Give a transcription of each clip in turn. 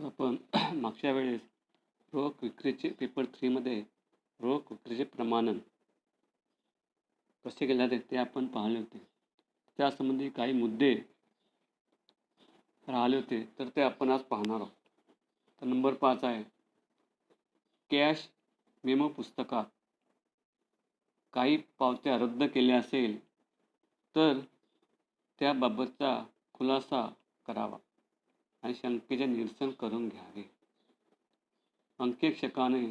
आपण मागच्या वेळेस रोख विक्रीचे पेपर 3 मध्ये रोख विक्रीचे प्रमाणन कसे केले जाते ते आपण पाहिले होते. त्यासंबंधी काही मुद्दे राहिले होते, तर ते आपण आज पाहणार आहोत. तर नंबर 5 आहे, कॅश मेमो पुस्तकात काही पावत्या रद्द केल्या असेल तर त्याबाबतचा खुलासा करावा आणि शंकेचे निरसन करून घ्यावे. अंकेक्षकाने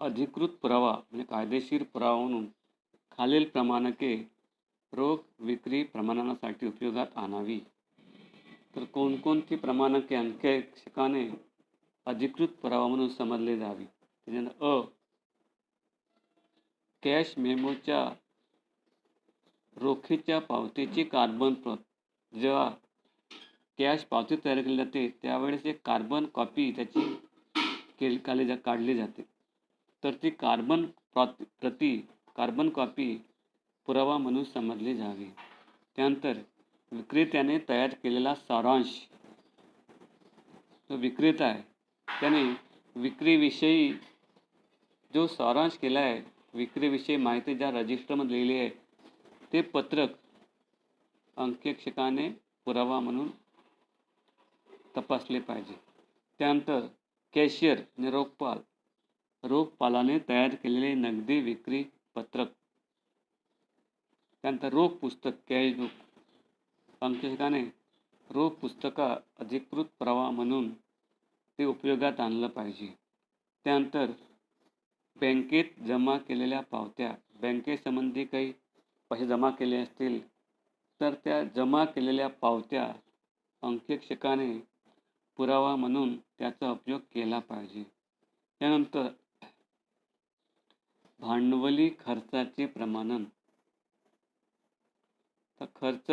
अधिकृत पुरावा म्हणजे कायदेशीर पुरावा म्हणून खालील प्रमाणके रोख विक्री प्रमाणनासाठी उपयोगात आणावी. तर कोणकोणती प्रमाणके अंकेक्षकाने अधिकृत पुरावा म्हणून समजले जावी? त्याच्यानंतर कॅश मेमोच्या रोखीच्या पावतीची कार्बन प्रत. जेव्हा कॅश पावती तयार केली जाते त्यावेळेस एक कार्बन कॉपी त्याची काढली जाते. तर ती कार्बन कॉपी पुरावा म्हणून समजली जावी. त्यानंतर विक्रेत्याने तयार केलेला सारांश. जो विक्रेता आहे त्याने विक्रीविषयी जो सारांश केला आहे, विक्रीविषयी माहिती ज्या रजिस्टरमध्ये लिहिली आहे, ते पत्रक अंकेक्षकाने पुरावा म्हणून तपासले पाहिजे. त्यानंतर कॅशियर आणि रोखपालाने तयार केलेले नगदी विक्री पत्रक. त्यानंतर रोख पुस्तक कॅशबुक. अंकेक्षकाने रोख पुस्तका अधिकृत पुरावा म्हणून ते उपयोगात आणलं पाहिजे. त्यानंतर बँकेत जमा केलेल्या पावत्या. बँकेसंबंधी काही पैसे जमा केले असतील तर त्या जमा केलेल्या पावत्या अंकेक्षकाने पुरावा म्हणून त्याचा उपयोग केला पाहिजे. त्यानंतर भांडवली खर्चाचे प्रमाणन. तर खर्च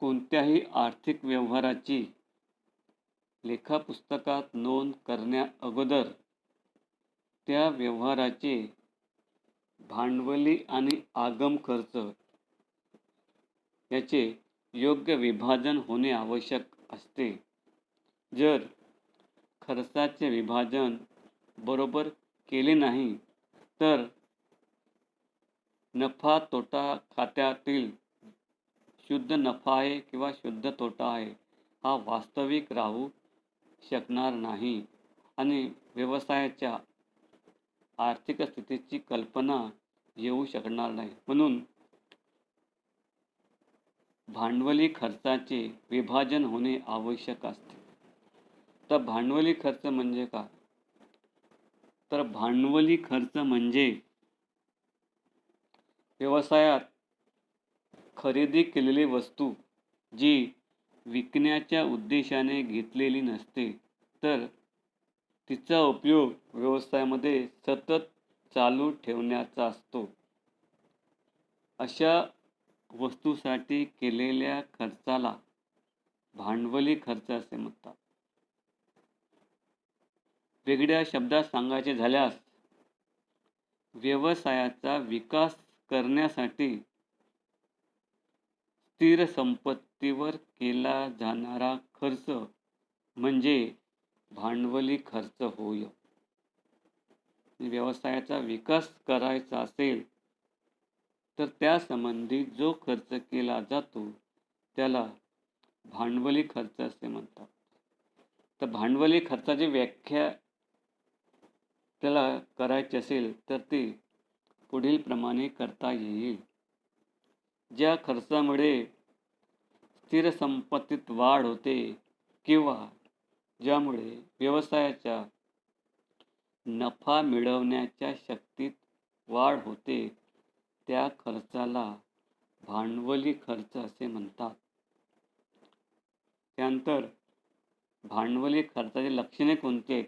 कोणत्याही आर्थिक व्यवहाराची लेखापुस्तकात नोंद करण्या अगोदर त्या व्यवहाराचे भांडवली आणि आगम खर्च याचे योग्य विभाजन होणे आवश्यक असते. जर खर्चाचे विभाजन बरोबर केले नाही तर नफा तोटा खात्यातील शुद्ध नफा आहे किंवा शुद्ध तोटा आहे हा वास्तविक राहू शकणार नाही आणि व्यवसायाच्या आर्थिक स्थितीची कल्पना येऊ शकणार नाही. म्हणून भांडवली खर्चाचे विभाजन होणे आवश्यक असते. तर भांडवली खर्च म्हणजे काय? तर भांडवली खर्च म्हणजे व्यवसायात खरेदी केलेली वस्तू जी विकण्याच्या उद्देशाने घेतलेली नसते, तर तिचा उपयोग व्यवसायामध्ये सतत चालू ठेवण्याचा असतो. अशा वस्तूसाठी केलेल्या खर्चाला भांडवली खर्च असे म्हणतात. वेगळ्या शब्दात सांगायचे झाल्यास व्यवसायाचा विकास करण्यासाठी स्थिर संपत्तीवर केला जाणारा खर्च म्हणजे भांडवली खर्च होय. व्यवसायाचा विकास करायचा असेल तर त्यासंबंधी जो खर्च केला जातो त्याला भांडवली खर्च असे म्हणतात. तर भांडवली खर्चाची व्याख्या त्याला करायची असेल तर ती पुढील प्रमाणे करता येईल. ज्या खर्चामुळे स्थिर संपत्तीत वाढ होते किंवा ज्यामुळे व्यवसायाच्या नफा मिळवण्याच्या शक्तीत वाढ होते त्या खर्चाला भांडवली खर्च असे म्हणतात. त्यानंतर भांडवली खर्चाची लक्षणे कोणती आहेत?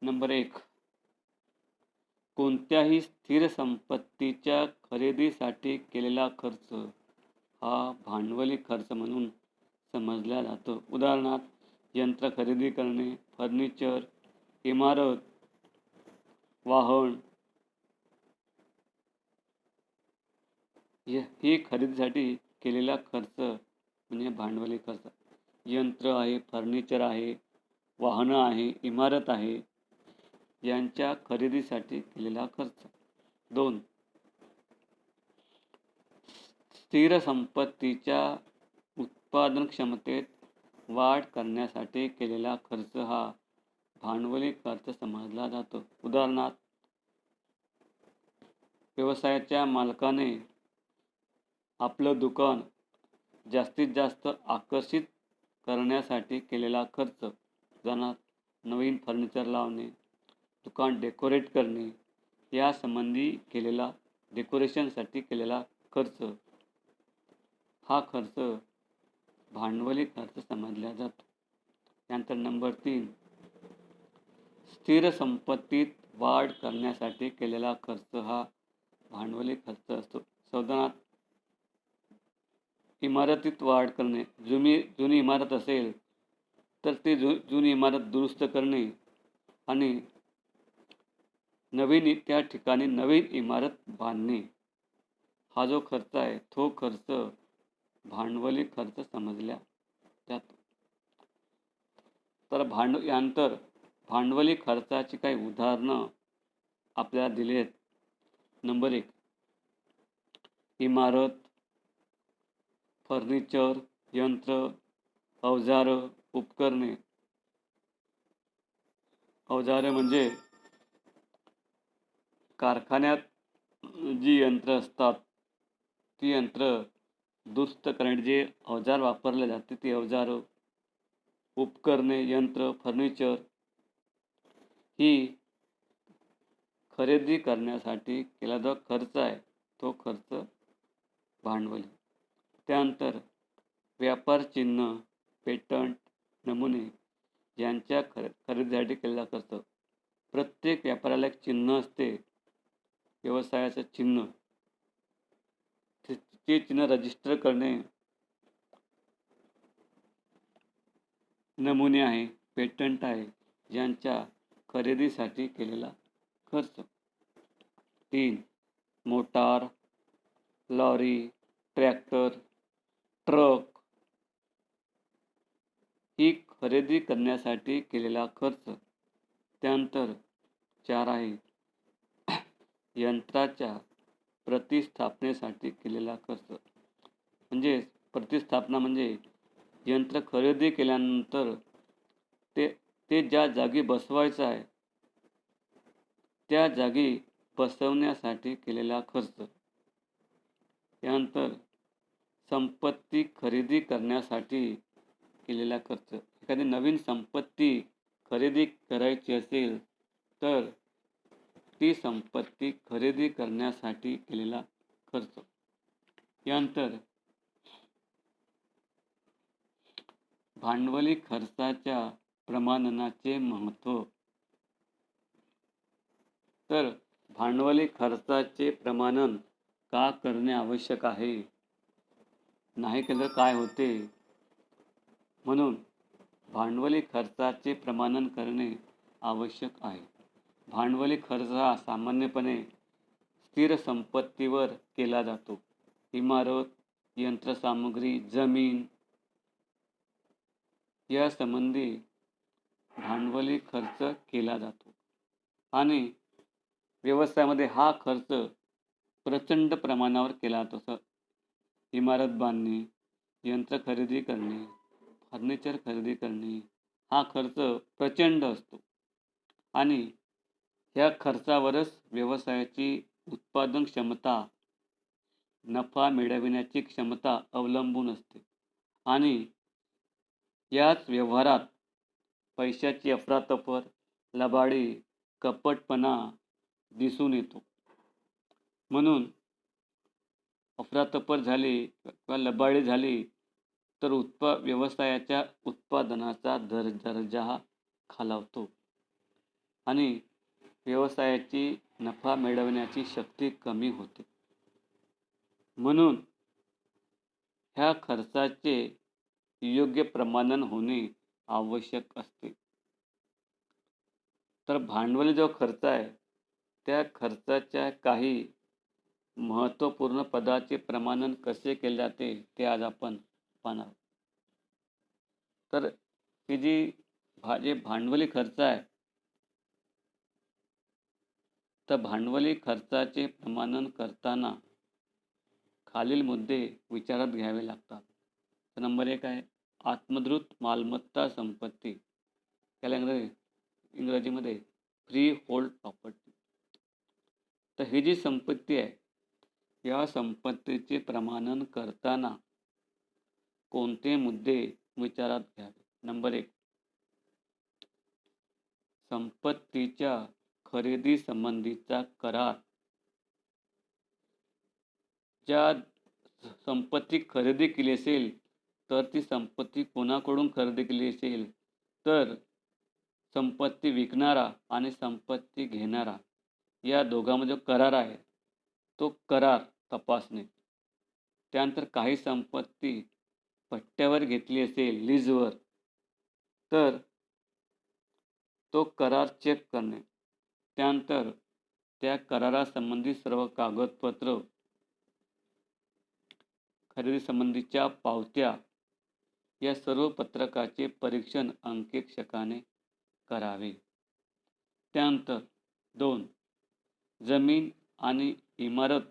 नंबर 1, कोणत्याही स्थिर संपत्तीच्या खरेदीसाठी केलेला खर्च हा भांडवली खर्च म्हणून समजला जातो. उदाहरणार्थ यंत्र खरेदी करणे, फर्निचर, इमारत, वाहन ही खरेदीसाठी केलेला खर्च म्हणजे भांडवली खर्च. यंत्र आहे, फर्निचर आहे, वाहनं आहे, इमारत आहे यांच्या खरेदीसाठी केलेला खर्च. 2. स्थिर संपत्तीच्या उत्पादन क्षमतेत वाढ करण्यासाठी केलेला खर्च हा भांडवली खर्च समजला जातो. उदाहरणार्थ, व्यवसायाच्या मालकाने आपलं दुकान जास्तीत जास्त आकर्षित करण्यासाठी केलेला खर्च. उदाहरणार्थ, नवीन फर्निचर लावणे, दुकान डेकोरेट करणे यासंबंधी केलेला डेकोरेशनसाठी केलेला खर्च हा खर्च भांडवली खर्च समजला जातो. त्यानंतर नंबर 3, स्थिर संपत्तीत वाढ करण्यासाठी केलेला खर्च हा भांडवली खर्च असतो. उदाहरणार्थ, इमारतीत वाढ करणे. जुनी इमारत असेल तर ती जुनी इमारत दुरुस्त करणे आणि त्या ठिकाणी नवीन इमारत बांधणे हा जो खर्च आहे तो खर्च भांडवली खर्च समजला जातो. तर यानंतर भांडवली खर्चाची काही उदाहरणं आपल्याला दिली आहेत. नंबर 1, इमारत, फर्निचर, यंत्र, अवजारं, उपकरणे. अवजारे म्हणजे कारखान्यात जी यंत्र असतात ती यंत्र दुरुस्त करण्यासाठी जे अवजार वापरले जाते ती अवजारं. उपकरणे, यंत्र, फर्निचर ही खरेदी करण्यासाठी केला जो खर्च आहे तो खर्च भांडवली. त्यानंतर व्यापार चिन्ह, पेटंट, नमुने यांच्या खरेदीसाठी केलेला खर्च. प्रत्येक व्यापाराला एक चिन्ह असते, व्यवसायाचं चिन्ह. ते चिन्ह रजिस्टर करणे, नमुने आहे, पेटंट आहे यांच्या खरेदीसाठी केलेला खर्च. 3, मोटार, लॉरी, ट्रॅक्टर, ट्रक ही खरेदी करण्यासाठी केलेला खर्च. त्यानंतर 4 आहे, यंत्राच्या प्रतिस्थापनेसाठी केलेला खर्च. प्रतिस्थापना म्हणजे यंत्र खरेदी केल्यानंतर ते ज्या जागी बसवायचं आहे त्या जागी बसवण्यासाठी केलेला खर्च. त्यानंतर संपत्ती खरेदी करण्यासाठी केलेला खर्च. एखादी नवीन संपत्ती खरेदी करायची असेल तर ती संपत्ती खरेदी करण्यासाठी केलेला खर्च. यानंतर भांडवली खर्चाच्या प्रमाणनाचे महत्त्व. तर भांडवली खर्चाचे प्रमाणन का करणे आवश्यक आहे? नाही केलं काय होते? म्हणून भांडवली खर्चाचे प्रमाणन करणे आवश्यक आहे. भांडवली खर्च हा सामान्यपणे स्थिर संपत्तीवर केला जातो. इमारत, यंत्रसामुग्री, जमीन यासंबंधी भांडवली खर्च केला जातो आणि व्यवसायामध्ये हा खर्च प्रचंड प्रमाणावर केला जातो. इमारत बांधणे, यंत्र खरेदी करणे, फर्निचर खरेदी करणे हा खर्च प्रचंड असतो आणि ह्या खर्चावरच व्यवसायाची उत्पादन क्षमता, नफा मिळविण्याची क्षमता अवलंबून असते आणि याच व्यवहारात पैशाची अफरातफर, लबाडी, कपटपणा दिसून येतो. म्हणून अफरातफर झाली किंवा लबाडी झाली तर व्यवसायाच्या उत्पादनाचा दर्जा हा खालावतो आणि व्यवसायाची नफा मिळवण्याची शक्ती कमी होते. म्हणून ह्या खर्चाचे योग्य प्रमाणन होणे आवश्यक असते. तर भांडवली जो खर्च आहे त्या खर्चाच्या काही महत्त्वपूर्ण पदाचे प्रमाणन कसे केले जाते ते आज आपण पाहणार आहोत. तर ही जी जे भांडवली खर्च आहे, तर भांडवली खर्चाचे प्रमाणन करताना खालील मुद्दे विचारात घ्यावे लागतात. तर नंबर 1 आहे आत्मद्रुत मालमत्ता संपत्ती. त्याला इंग्रजीमध्ये फ्री होल्ड प्रॉपर्टी. तर ही जी संपत्ती आहे, या संपत्तीचे प्रमाणन करताना कोणते मुद्दे विचारात घ्यावे? नंबर 1, संपत्तीच्या खरेदी संबंधीचा करार. ज्या संपत्ती खरेदी केली असेल, तर ती संपत्ती कोणाकडून खरेदी केली असेल, तर संपत्ती विकणारा आणि संपत्ती घेणारा या दोघांमध्ये करार आहे, तो करार तपासणे. त्यानंतर काही संपत्ती पट्ट्यावर घेतली असेल, लीजवर, तर तो करार चेक करणे. त्यानंतर त्या करारासंबंधी सर्व कागदपत्र, खरेदी संबंधीच्या पावत्या या सर्व पत्रकाचे परीक्षण अंकेक्षकाने करावे. त्यानंतर 2, जमीन आणि इमारत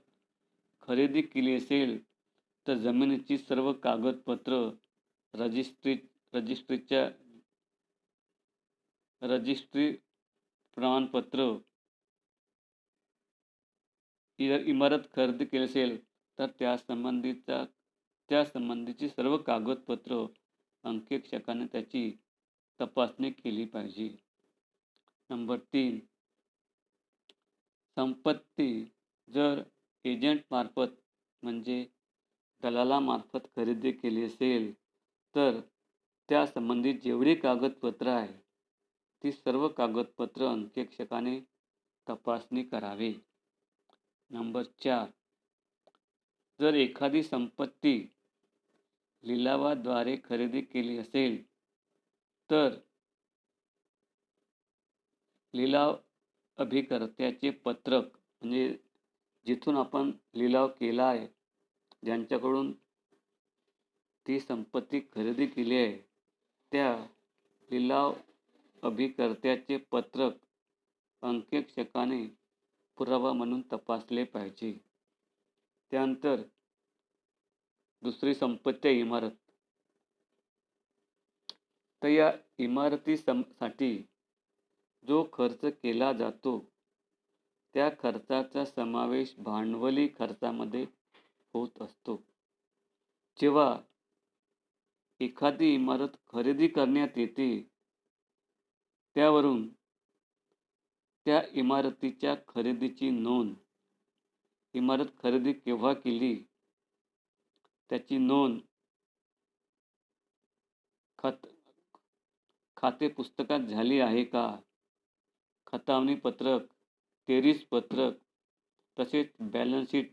खरेदी केली असेल, तर जमिनीची सर्व कागदपत्र, रजिस्ट्री प्रमाणपत्र, जर इमारत खरेदी केली असेल तर त्यासंबंधीची सर्व कागदपत्र अंकेक्षकाने त्याची तपासणी केली पाहिजे. नंबर 3, संपत्ती जर एजंटमार्फत म्हणजे दलालामार्फत खरेदी केली असेल, तर त्यासंबंधी जेवढी कागदपत्र आहे, ती सर्व कागदपत्र अंकेक्षकाने तपासणी करावी. नंबर 4, जर एखादी संपत्ती लिलावाद्वारे खरेदी केली असेल, तर लिलाव अभिकर्त्याचे पत्रक म्हणजे जिथून आपण लिलाव केला आहे, ज्यांच्याकडून ती संपत्ती खरेदी केली आहे, त्या लिलाव अभिकर्त्याचे पत्रक अंकेक्षकाने पुरावा म्हणून तपासले पाहिजे. त्यानंतर दुसरी संपत्ती आहे इमारत. तर या इमारतीसाठी जो खर्च केला जातो, त्या खर्चाचा समावेश भांडवली खर्चामध्ये होत असतो. जेव्हा एखादी इमारत खरेदी करण्यात येते, त्यावरून त्या इमारतीच्या खरेदीची नोंद, इमारत खरेदी केव्हा केली त्याची नोंद खाते पुस्तकात झाली आहे का, खतावणी पत्रक, तेरीस पत्रक, तसेच बॅलन्स शीट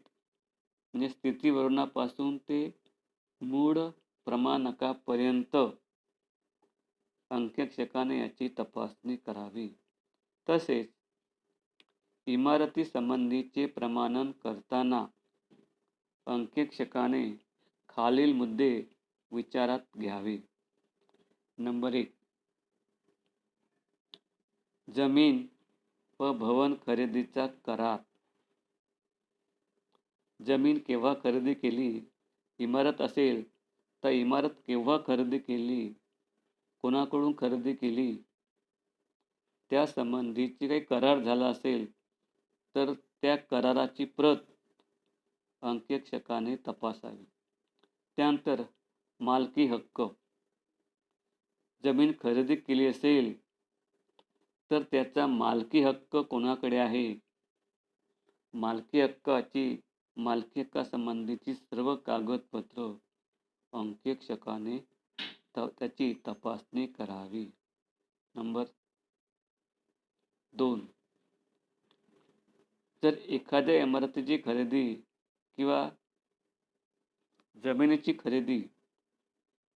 म्हणजे स्थितीविवरणापासून ते मूळ प्रमाणकापर्यंत अंकेक्षकाने याची तपासणी करावी. तसेच इमारती संबंधीचे प्रमाणन करताना अंकेक्षकाने खालील मुद्दे विचारात घ्यावे. नंबर 1, जमीन व भवन खरेदीचा करार. जमीन केव्हा खरेदी केली, इमारत असेल तर इमारत केव्हा खरेदी केली, कोणाकडून खरेदी केली, त्या संबंधीची काही करार झाला असेल तर त्या कराराची प्रत अंकेक्षकाने तपासावी. त्यानंतर मालकी हक्क. जमीन खरेदी केली असेल तर त्याचा मालकी हक्क कोणाकडे आहे, मालकी हक्कासंबंधीची सर्व कागदपत्र अंकेक्षकाने त्याची तपासणी करावी. नंबर 2, जर एखाद्या इमारतीची खरेदी किंवा जमिनीची खरेदी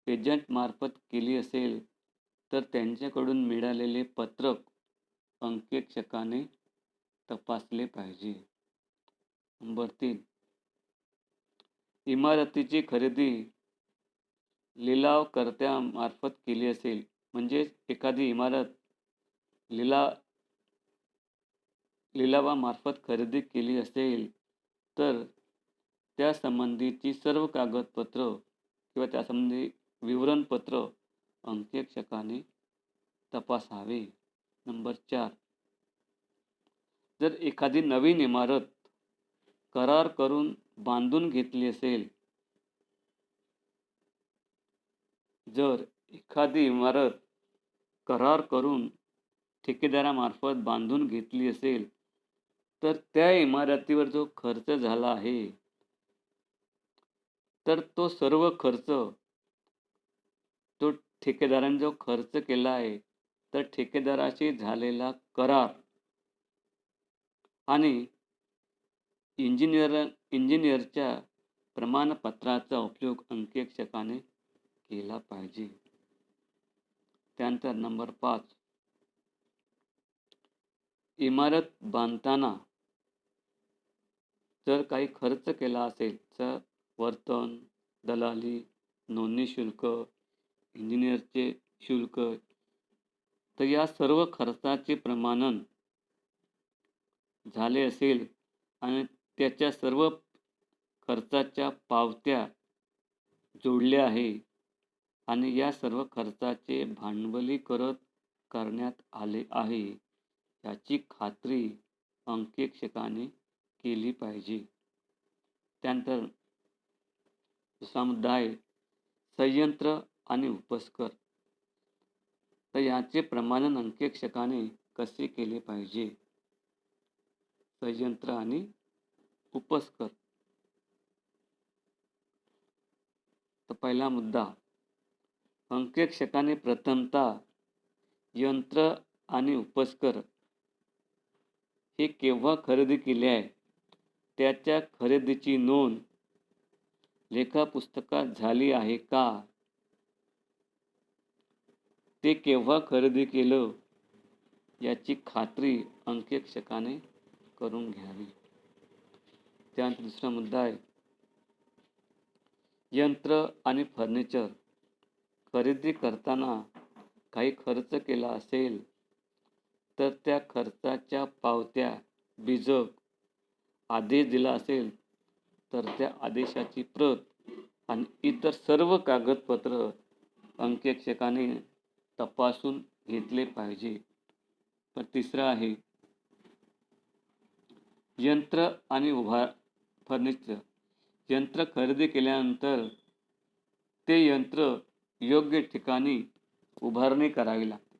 एजंटमार्फत केली असेल, तर त्यांच्याकडून मिळालेले पत्रक अंकेक्षकाने तपासले पाहिजे. नंबर 3, इमारतीची खरेदी लिलावकर्त्यामार्फत केली असेल, म्हणजेच एखादी इमारत लिला लिलावामार्फत खरेदी केली असेल, तर त्यासंबंधीची सर्व कागदपत्र किंवा त्यासंबंधी विवरणपत्र अंकेक्षकाने तपासावे. नंबर 4, जर एखादी नवीन इमारत करार करून बांधून घेतली असेल, जर एखादी इमारत करार करून ठेकेदारामार्फत बांधून घेतली असेल, तर त्या इमारतीवर जो खर्च झाला आहे, तर तो सर्व खर्च, तो ठेकेदाराने जो खर्च केला आहे, तर ठेकेदाराशी झालेला करार आणि इंजिनिअरच्या प्रमाणपत्राचा उपयोग अंकेक्षकाने केला पाहिजे. त्यानंतर नंबर 5, इमारत बांधताना जर काही खर्च केला असेल, तर वर्तन, दलाली, नोंदणी शुल्क, इंजिनिअरचे शुल्क, तर या सर्व खर्चाचे प्रमाणन झाले असेल आणि त्याच्या सर्व खर्चाच्या पावत्या जोडल्या आहे आणि या सर्व खर्चाचे भांडवलीकरण करण्यात आले आहे, याची खात्री अंकेक्षकाने केली पाहिजे. त्यानंतर दुसरा मुद्दा आहे संयंत्र आणि उपस्कर. तर याचे प्रमाणन अंकेक्षकाने कसे केले पाहिजे? संयंत्र आणि उपस्कर. तर पहिला मुद्दा, अंकेक्षकाने प्रथमतः यंत्र आणि उपस्कर हे केव्हा खरेदी केले आहे, त्याच्या खरेदीची नोंद लेखापुस्तकात झाली आहे का, ते केव्हा खरेदी केलं याची खात्री अंकेक्षकाने करून घ्यावी. त्यानंतर दुसरा मुद्दा आहे यंत्र आणि फर्निचर खरेदी करताना काही खर्च केला असेल, तर त्या खर्चाच्या पावत्या, बीजक, आदेश दिला असेल तर त्या आदेशाची प्रत आणि इतर सर्व कागदपत्र अंकेक्षकाने तपासून घेतले पाहिजे. तर तिसरं आहे यंत्र आणि फर्निचर. यंत्र खरेदी केल्यानंतर ते यंत्र योग्य ठिकाणी उभारणी करावी लागते.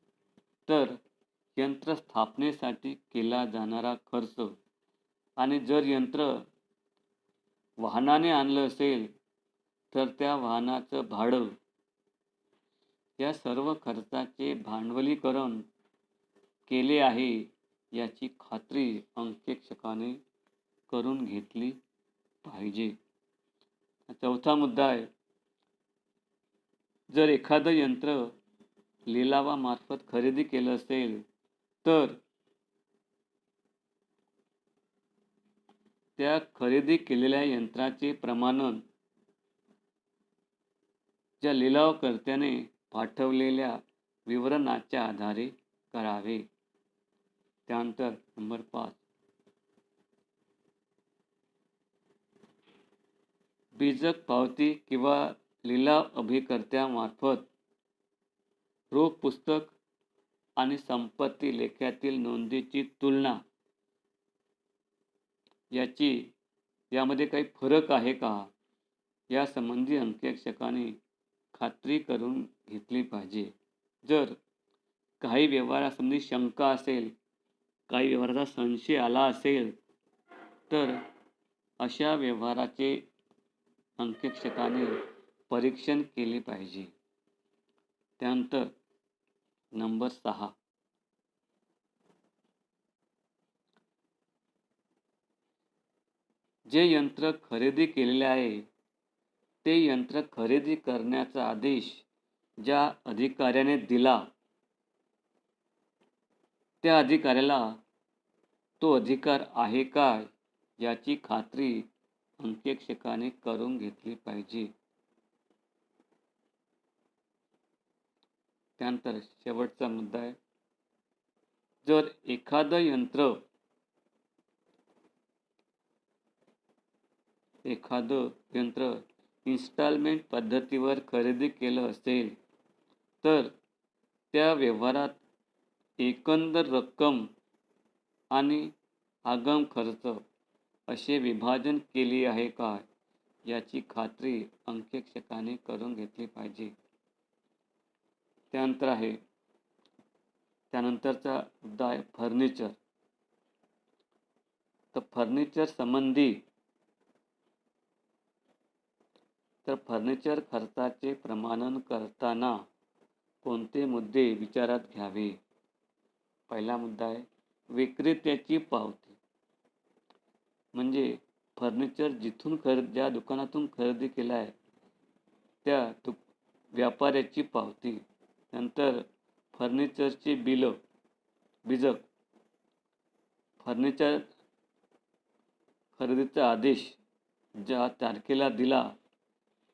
तर यंत्र स्थापनेसाठी केला जाणारा खर्च आणि जर यंत्र वाहनाने आणलं असेल, तर त्या वाहनाचं भाडं, या सर्व खर्चाचे भांडवलीकरण केले आहे याची खात्री अंकेक्षकाने करून घेतली पाहिजे. चौथा मुद्दा आहे जर एखादं यंत्र लिलावामार्फत खरेदी केलं असेल, तर त्या खरेदी केलेल्या यंत्राचे प्रमाणन ज्या लिलावकर्त्याने पाठवलेल्या विवरणाच्या आधारे करावे. त्यानंतर नंबर 5, बीजक पावती किंवा लिलाव अभिकर्त्यामार्फत रोख पुस्तक आणि संपत्ती लेख्यातील नोंदीची तुलना, यामध्ये काही फरक आहे का, यासंबंधी अंकेक्षकाने खात्री करून घेतली पाहिजे. जर काही व्यवहारासंबंधी शंका असेल, काही व्यवहाराचा संशय आला असेल, तर अशा व्यवहाराचे अंकेक्षकाने परीक्षण केले पाहिजे. त्यानंतर नंबर 6, जे यंत्र खरेदी केलेले आहे, ते यंत्र खरेदी करण्याचा आदेश ज्या अधिकाऱ्याने दिला, त्या अधिकाऱ्याला तो अधिकार आहे का, याची खात्री अंकेक्षकाने करून घेतली पाहिजे. त्यानंतर शेवटचा मुद्दा आहे, जर एखादं यंत्र इन्स्टॉलमेंट पद्धतीवर खरेदी केलं असेल तर त्या व्यवहारात एकंदर रक्कम आणि आगाम खर्च असे विभाजन केले आहे का याची खात्री अंकेक्षकाने करून घेतली पाहिजे. त्यानंतरचा मुद्दा आहे फर्निचर. तर फर्निचर खर्चाचे प्रमाणन करताना कोणते मुद्दे विचारात घ्यावे. पहिला मुद्दा आहे विक्रेत्याची पावती. म्हणजे फर्निचर ज्या दुकानातून खरेदी केला आहे त्या व्यापाऱ्याची पावती. नंतर फर्निचरचे बीजक, फर्निचर खरेदीचा आदेश ज्या तारखेला दिला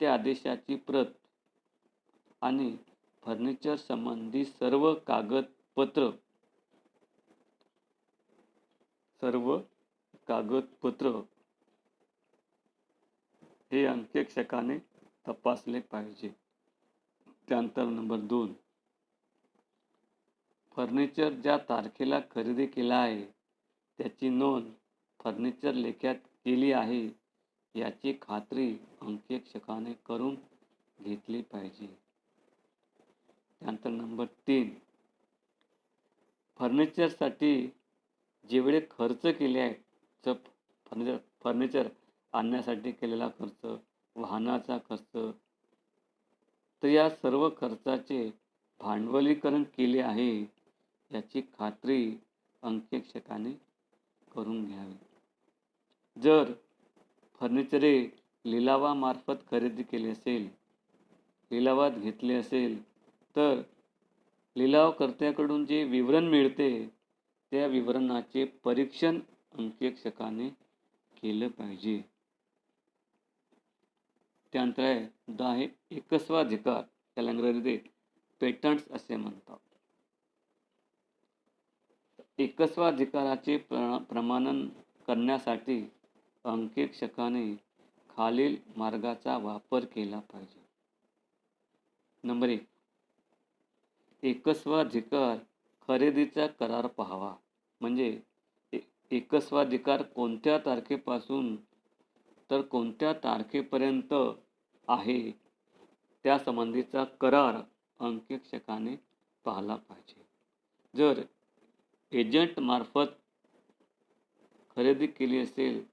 त्या आदेशाची प्रत आणि फर्निचर संबंधी सर्व कागदपत्र हे अंकेक्षकाने तपासले पाहिजे. त्यानंतर नंबर 2, फर्निचर ज्या तारखेला खरेदी केला आहे त्याची नोंद फर्निचर लेख्यात केली आहे याची खात्री अंकेक्षकाने करून घेतली पाहिजे. त्यानंतर नंबर 3, फर्निचरसाठी जेवढे खर्च केले आहेत, फर्निचर आणण्यासाठी केलेला खर्च, वाहनाचा खर्च, तर या सर्व खर्चाचे भांडवलीकरण केले आहे याची खात्री अंकेक्षकाने करून घ्यावी. जर फर्निचरे लिलावामार्फत खरेदी केली असेल, लिलावात घेतले असेल तर लिलावकर्त्याकडून जे विवरण मिळते त्या विवरणाचे परीक्षण अंकेक्षकाने केलं पाहिजे. त्यानंतर आहे एकस्वाधिकार, त्याला इंग्रजीमध्ये पेटंट्स असे म्हणतात. एकस्वाधिकाराचे प्रमाणन करण्यासाठी अंकेक्षकाने खालील मार्गाचा वापर केला पाहिजे. नंबर 1, एकस्वाधिकार खरेदीचा करार पाहावा. म्हणजे एकस्वाधिकार कोणत्या तारखेपासून तर कोणत्या तारखेपर्यंत आहे त्या संबंधीचा करार अंकेक्षकाने पाहिला पाहिजे. जर एजंट मार्फत खरेदी केली असेल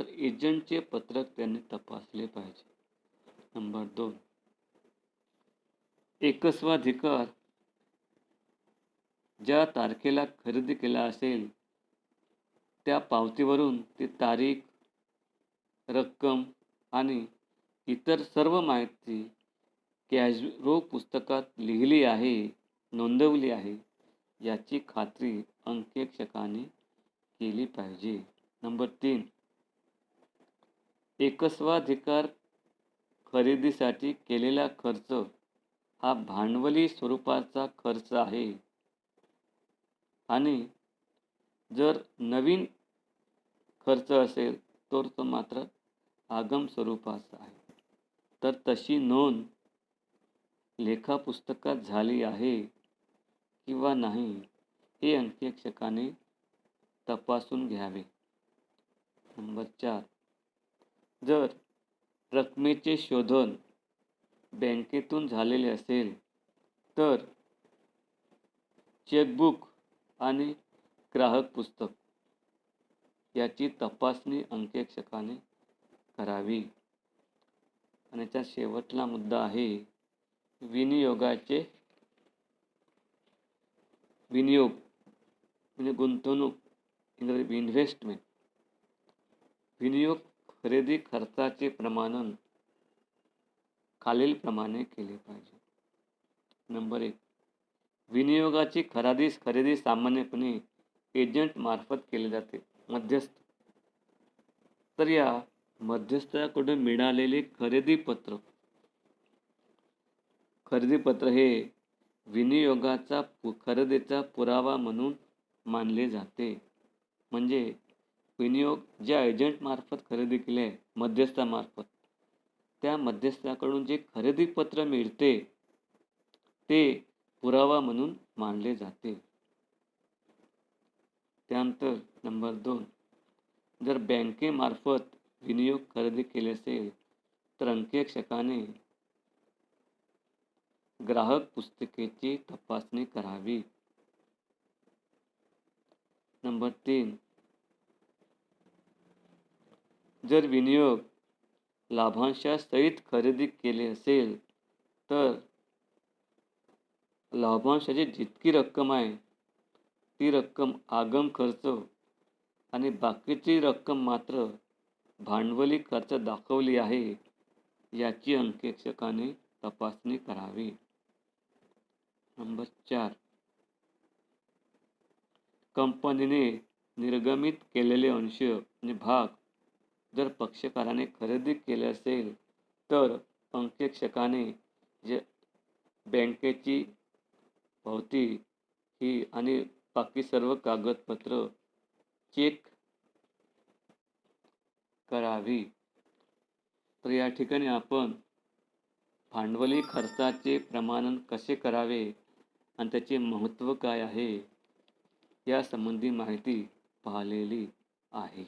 तर एजंटचे पत्रक त्यांनी तपासले पाहिजे. नंबर 2, एकस्वाधिकार ज्या तारखेला खरेदी केला असेल त्या पावतीवरून ती तारीख, रक्कम आणि इतर सर्व माहिती रोख पुस्तकात लिहिली आहे, नोंदवली आहे याची खात्री अंकेक्षकाने केली पाहिजे. नंबर 3, एकस्वाधिकार खरेदीसाठी केलेला खर्च हा भांडवली स्वरूपाचा खर्च आहे आणि जर नवीन खर्च असेल तर तो मात्र आगम स्वरूपाचा आहे. तर तशी नोंद लेखापुस्तकात झाली आहे किंवा नाही हे अंकेक्षकाने तपासून घ्यावे. नंबर 4, जर रकमेचे शोधन बँकेतून झालेले असेल तर चेकबुक आणि ग्राहक पुस्तक याची तपासणी अंकेक्षकाने करावी. आणि त्याचा शेवटला मुद्दा आहे विनियोग म्हणजे गुंतवणूक, इंग्रजी इन्व्हेस्टमेंट. विनियोग खरेदी खर्चाचे प्रमाणन खालीलप्रमाणे केले पाहिजे. नंबर 1, विनियोगाची खरेदी सामान्यपणे एजंट मार्फत केली जाते. मध्यस्थ, तर या मध्यस्थाकडून मिळालेले खरेदी पत्र हे विनियोगाचा खरेदीचा पुरावा म्हणून मानले जाते. म्हणजे विनियोग ज्या एजंटमार्फत खरेदी केली आहे, मध्यस्थामार्फत, त्या मध्यस्थाकडून जे खरेदी पत्र मिळते ते पुरावा म्हणून मानले जाते. त्यानंतर नंबर 2, जर बँकेमार्फत विनियोग खरेदी केले असेल तर अंकेक्षकाने ग्राहक पुस्तिकेची तपासणी करावी. नंबर 3, जर विनियोग लाभांशासहित खरेदी केले असेल तर लाभांशाची जितकी रक्कम आहे ती रक्कम आगम खर्च आणि बाकीची रक्कम मात्र भांडवली खर्च दाखवली आहे याची अंकेक्षकाने तपासणी करावी. नंबर 4, कंपनीने निर्गमित केलेले अंश आणि भाग जर पक्षकाराने खरेदी केले असेल तर अंकेक्षकाने जे बँकेची पावती ही आणि बाकी सर्व कागदपत्र चेक करावी. तर या ठिकाणी आपण भांडवली खर्चाचे प्रमाणन कसे करावे आणि त्याचे महत्त्व काय आहे यासंबंधी माहिती पाहिलेली आहे.